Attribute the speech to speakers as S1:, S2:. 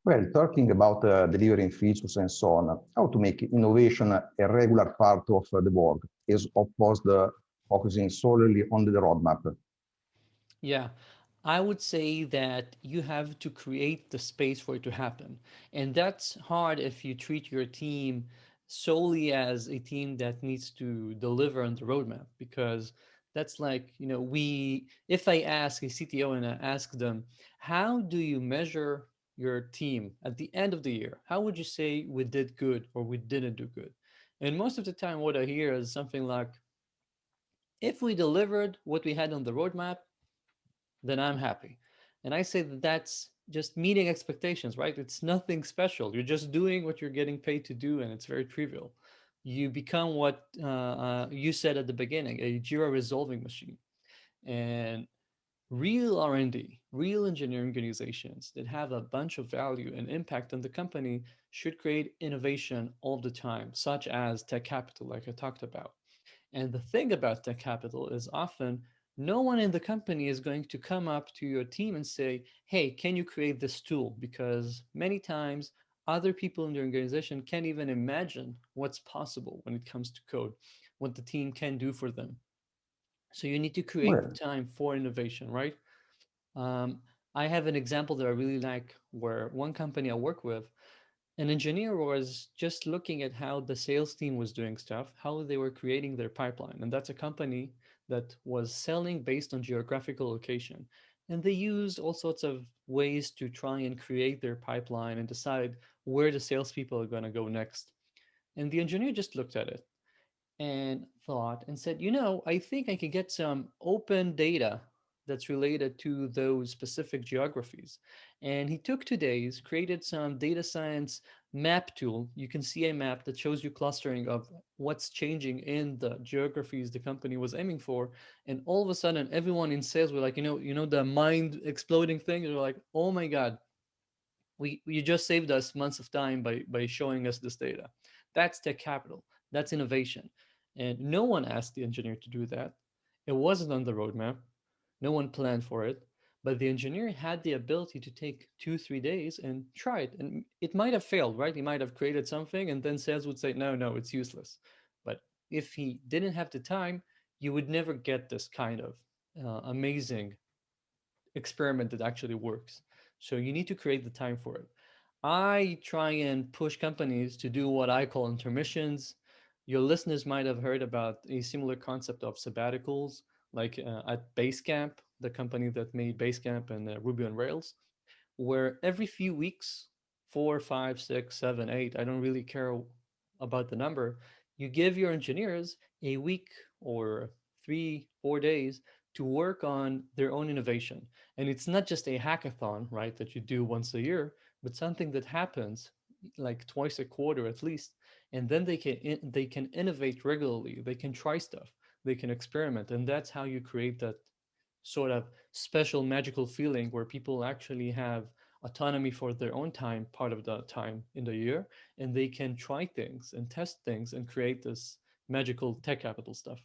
S1: Well, talking about delivering features and so on, how to make innovation a regular part of the work is opposed focusing solely on the roadmap.
S2: Yeah, I would say that you have to create the space for it to happen. And that's hard if you treat your team solely as a team that needs to deliver on the roadmap, because that's like, if I ask a CTO and I ask them, how do you measure your team at the end of the year? How would you say we did good or we didn't do good? And most of the time, what I hear is something like, if we delivered what we had on the roadmap, then I'm happy. And I say that that's just meeting expectations, right? It's nothing special. You're just doing what you're getting paid to do, and it's very trivial. You become what you said at the beginning, a Jira resolving machine. And real R&D, real engineering organizations that have a bunch of value and impact on the company should create innovation all the time, such as tech capital, like I talked about. And the thing about tech capital is often no one in the company is going to come up to your team and say, hey, can you create this tool? Because many times other people in the organization can't even imagine what's possible when it comes to code, what the team can do for them. So you need to create the
S1: Well,
S2: time for innovation, right? Um, I have an example that I really like where one company I work with, an engineer was just looking at how the sales team was doing stuff, how they were creating their pipeline. And that's a company that was selling based on geographical location. And they used all sorts of ways to try and create their pipeline and decide where the salespeople are going to go next. And the engineer just looked at it and thought and said, I think I could get some open data that's related to those specific geographies. And he took 2 days, created some data science map tool. You can see a map that shows you clustering of what's changing in the geographies the company was aiming for. And all of a sudden, everyone in sales were like, the mind exploding thing. They're like, oh my God, we you just saved us months of time by showing us this data. That's tech capital. That's innovation. And no one asked the engineer to do that. It wasn't on the roadmap. No one planned for it. But the engineer had the ability to take 2 3 days and try it. And it might have failed, right? He might have created something and then sales would say, no, it's useless. But if he didn't have the time, you would never get this kind of amazing experiment that actually works. So you need to create the time for it. I try and push companies to do what I call intermissions. Your listeners might have heard about a similar concept of sabbaticals, like at Basecamp, the company that made Basecamp and Ruby on Rails, where every few weeks, 4 5 6 7 8, I don't really care about the number, you give your engineers a week or 3 4 days to work on their own innovation. And it's not just a hackathon, right, that you do once a year, but something that happens like twice a quarter at least. And then they can innovate regularly. They can try stuff. They can experiment, and that's how you create that sort of special magical feeling where people actually have autonomy for their own time, part of the time in the year, and they can try things and test things and create this magical tech capital stuff.